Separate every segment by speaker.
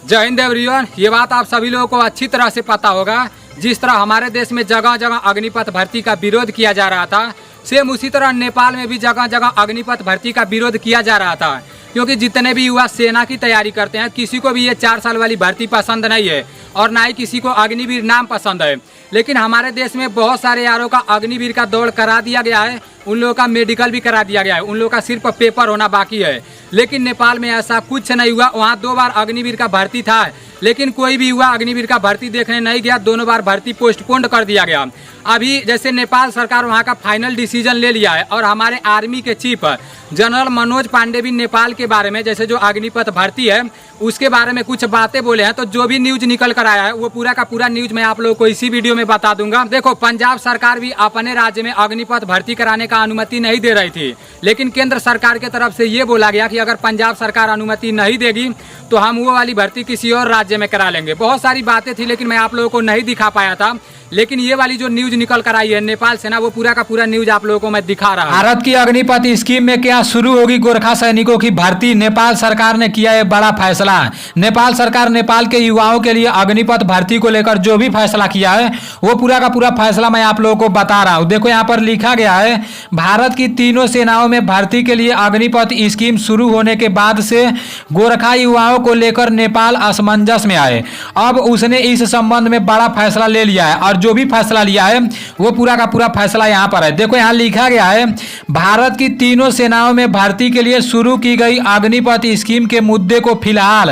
Speaker 1: जय हिंद एवरीवन। ये बात आप सभी लोगों को अच्छी तरह से पता होगा, जिस तरह हमारे देश में जगह जगह अग्निपथ भर्ती का विरोध किया जा रहा था, सेम उसी तरह नेपाल में भी जगह जगह अग्निपथ भर्ती का विरोध किया जा रहा था। क्योंकि जितने भी युवा सेना की तैयारी करते हैं, किसी को भी ये 4 साल वाली भर्ती पसंद नहीं है और ना ही किसी को अग्निवीर नाम पसंद है। लेकिन हमारे देश में बहुत सारे यारों का अग्निवीर का दौड़ करा दिया गया है, उन लोगों का मेडिकल भी करा दिया गया है, उन लोगों का सिर्फ पेपर होना बाकी है। लेकिन नेपाल में ऐसा कुछ नहीं हुआ। वहाँ 2 बार अग्निवीर का भर्ती था, लेकिन कोई भी युवा अग्निवीर का भर्ती देखने नहीं गया। दोनों बार भर्ती पोस्टपोन्ड कर दिया गया। अभी जैसे नेपाल सरकार वहाँ का फाइनल डिसीजन ले लिया है और हमारे आर्मी के चीफ जनरल मनोज पांडे भी नेपाल के बारे में, जैसे जो अग्निपथ भर्ती है उसके बारे में कुछ बातें बोले हैं। तो जो भी न्यूज निकल कर आया है वो पूरा का पूरा न्यूज मैं आप लोगों को इसी वीडियो में बता दूंगा। देखो, पंजाब सरकार भी अपने राज्य में अग्निपथ भर्ती कराने का अनुमति नहीं दे रही थी, लेकिन केंद्र सरकार के तरफ से ये बोला गया कि अगर पंजाब सरकार अनुमति नहीं देगी तो हम वो वाली भर्ती किसी और राज्य में करा लेंगे। बहुत सारी बातें थी, लेकिन मैं आप लोगों को नहीं दिखा पाया था। लेकिन ये वाली जो न्यूज निकल कर आई है नेपाल से ना, वो पूरा का पूरा न्यूज आप लोगों को मैं दिखा रहा हूं।
Speaker 2: भारत की अग्निपथ स्कीम में क्या शुरू होगी गोरखा सैनिकों की भर्ती? नेपाल सरकार ने किया है बड़ा फैसला। नेपाल सरकार नेपाल के युवाओं के लिए अग्निपथ भर्ती को लेकर जो भी फैसला किया है वो पूरा का पूरा फैसला मैं आप लोगों को बता रहा हूं। देखो, यहाँ पर लिखा गया है, भारत की तीनों सेनाओं में भर्ती के लिए अग्निपथ स्कीम शुरू होने के बाद से गोरखा युवाओं को लेकर नेपाल असमंजस में आए। अब उसने इस संबंध में बड़ा फैसला ले लिया है और जो भी फैसला लिया है वो पूरा का पूरा फैसला यहाँ पर है। देखो, यहाँ लिखा गया है, भारत की तीनों सेनाओं में भर्ती के लिए शुरू की गई अग्निपथ स्कीम के मुद्दे को फिलहाल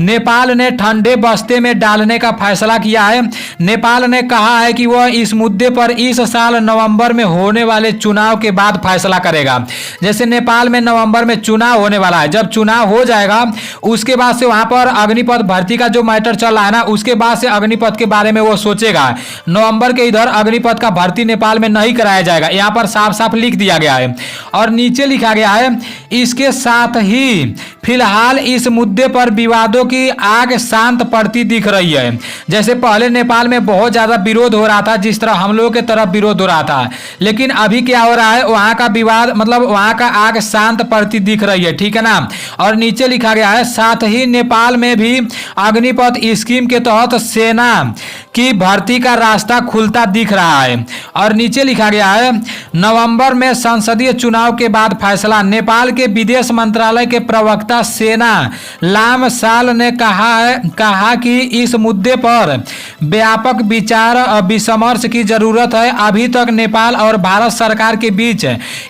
Speaker 2: नेपाल ने ठंडे बस्ते में डालने का फैसला किया है। नेपाल ने कहा है कि वह इस मुद्दे पर इस साल नवंबर में होने वाले चुनाव के बाद फैसला करेगा। जैसे नेपाल में नवंबर में चुनाव होने वाला है, जब चुनाव हो जाएगा उसके बाद से वहां पर अग्निपथ भर्ती का जो मैटर चल रहा है ना, उसके बाद से अग्निपथ के बारे में वो सोचेगा। नवंबर के इधर अग्निपथ का भर्ती नेपाल में नहीं कराया जाएगा, यहाँ पर साफ साफ लिख दिया गया है। और नीचे लिखा गया है, इसके साथ ही फिलहाल इस मुद्दे पर विवादों की आग शांत पड़ती दिख रही है। जैसे पहले नेपाल में बहुत ज्यादा विरोध हो रहा था, जिस तरह हम लोगों के तरफ विरोध हो रहा था, लेकिन अभी क्या हो रहा है, वहां का विवाद मतलब वहां का आग शांत पड़ती दिख रही है, ठीक है ना। और नीचे लिखा गया है, साथ ही नेपाल में भी अग्निपथ स्कीम के तहत सेना की भर्ती का रास्ता खुलता दिख रहा है। और नीचे लिखा गया है, नवंबर में संसदीय चुनाव के बाद फैसला। नेपाल के विदेश मंत्रालय के प्रवक्ता सेना लाम साल ने कहा कि इस मुद्दे पर व्यापक विचार विमर्श की जरूरत है। अभी तक नेपाल और भारत सरकार के बीच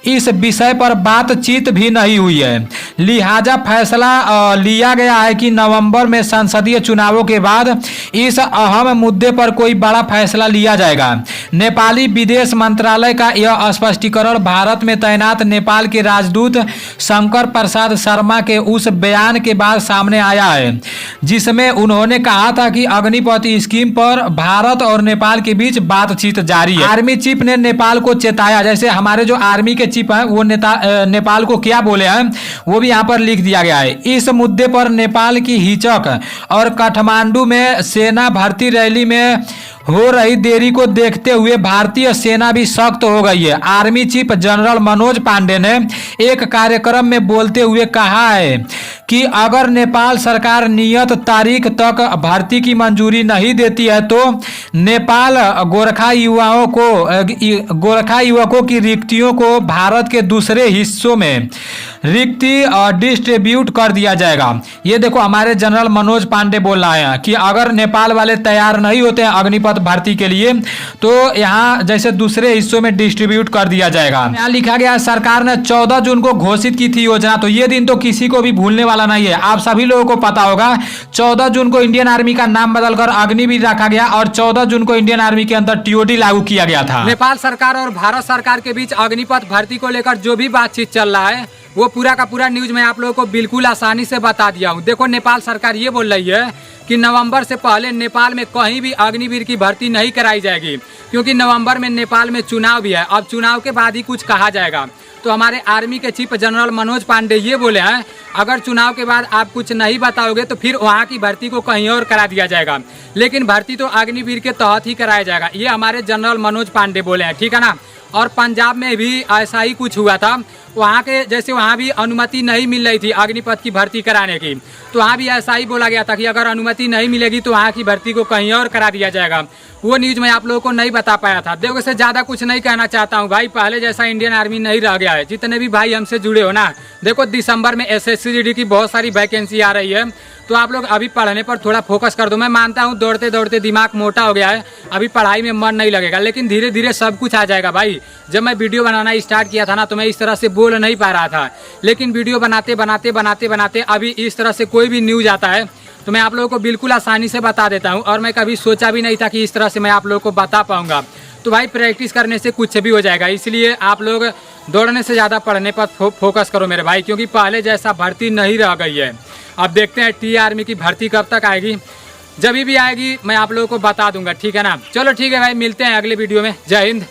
Speaker 2: इस विषय पर बातचीत भी नहीं हुई है, लिहाजा फैसला लिया गया है कि नवंबर में संसदीय चुनावों के बाद इस अहम मुद्दे पर कोई बड़ा फैसला लिया जाएगा। नेपाली विदेश मंत्रालय का यह स्पष्टीकरण भारत में तैनात नेपाल के राजदूत शंकर प्रसाद शर्मा के उस बयान के बाद सामने आया है, जिसमें उन्होंने कहा था कि अग्निपथ स्कीम पर भारत और नेपाल के बीच बातचीत जारी है। आर्मी चीफ ने नेपाल को चेताया। जैसे हमारे जो आर्मी के चीफ हैं वो नेपाल को क्या बोले हैं वो भी यहाँ पर लिख दिया गया है। इस मुद्दे पर नेपाल की हिचक और काठमांडू में सेना भर्ती रैली में हो रही देरी को देखते हुए भारतीय सेना भी सख्त हो गई है। Army chief general Manoj Pande ने एक कार्यक्रम में बोलते हुए कहा है कि अगर नेपाल सरकार नियत तारीख तक भर्ती की मंजूरी नहीं देती है तो नेपाल गोरखा युवकों की रिक्तियों को भारत के दूसरे हिस्सों में रिक्ति डिस्ट्रीब्यूट कर दिया जाएगा। ये देखो, हमारे जनरल मनोज पांडे बोल रहे हैं कि अगर नेपाल वाले तैयार नहीं होते हैं अग्निपथ भर्ती के लिए तो यहाँ जैसे दूसरे हिस्सों में डिस्ट्रीब्यूट कर दिया जाएगा। यहाँ लिखा गया है, सरकार ने 14 जून को घोषित की थी योजना। तो ये दिन तो किसी को भी भूलने वाला नहीं है। आप सभी लोगों को पता होगा, 14 जून को इंडियन आर्मी का नाम बदलकर अग्निवीर रखा गया और 14 जून को इंडियन आर्मी के अंदर टीओडी लागू किया गया था।
Speaker 1: नेपाल सरकार और भारत सरकार के बीच अग्निपथ भर्ती को लेकर जो भी बातचीत चल रहा है वो पूरा का पूरा न्यूज मैं आप लोगों को बिल्कुल आसानी से बता दिया हूँ। देखो, नेपाल सरकार ये बोल रही है कि नवंबर से पहले नेपाल में कहीं भी अग्निवीर की भर्ती नहीं कराई जाएगी, क्योंकि नवंबर में नेपाल में चुनाव भी है। अब चुनाव के बाद ही कुछ कहा जाएगा। तो हमारे आर्मी के चीफ जनरल मनोज पांडे ये बोले हैं, अगर चुनाव के बाद आप कुछ नहीं बताओगे तो फिर वहाँ की भर्ती को कहीं और करा दिया जाएगा, लेकिन भर्ती तो अग्निवीर के तहत ही कराया जाएगा। ये हमारे जनरल मनोज पांडे बोले हैं, ठीक है ना। और पंजाब में भी ऐसा ही कुछ हुआ था। वहाँ के जैसे वहाँ भी अनुमति नहीं मिल रही थी अग्निपथ की भर्ती कराने की, तो वहाँ भी ऐसा ही बोला गया था कि अगर अनुमति नहीं मिलेगी तो वहाँ की भर्ती को कहीं और करा दिया जाएगा। वो न्यूज़ मैं आप लोगों को नहीं बता पाया था। देखो, इससे ज़्यादा कुछ नहीं कहना चाहता हूँ भाई, पहले जैसा इंडियन आर्मी नहीं रह गया है। जितने भी भाई हमसे जुड़े हो ना, देखो दिसंबर में SSC GD की बहुत सारी वैकेंसी आ रही है, तो आप लोग अभी पढ़ने पर थोड़ा फोकस कर दो। मैं मानता हूँ दौड़ते दौड़ते दिमाग मोटा हो गया है, अभी पढ़ाई में मन नहीं लगेगा, लेकिन धीरे धीरे सब कुछ आ जाएगा भाई। जब मैं वीडियो बनाना स्टार्ट किया था ना, तो मैं इस तरह से बोल नहीं पा रहा था, लेकिन वीडियो बनाते बनाते बनाते बनाते अभी इस तरह से कोई भी न्यूज़ आता है तो मैं आप लोगों को बिल्कुल आसानी से बता देता हूँ, और मैं कभी सोचा भी नहीं था कि इस तरह से मैं आप लोगों को बता पाऊंगा। तो भाई प्रैक्टिस करने से कुछ भी हो जाएगा, इसलिए आप लोग दौड़ने से ज़्यादा पढ़ने पर फोकस करो मेरे भाई, क्योंकि पहले जैसा भर्ती नहीं रह गई है। अब देखते हैं टी आर्मी की भर्ती कब तक आएगी, जब भी आएगी मैं आप लोगों को बता दूंगा, ठीक है ना। चलो ठीक है भाई, मिलते हैं अगले वीडियो में। जय हिंद।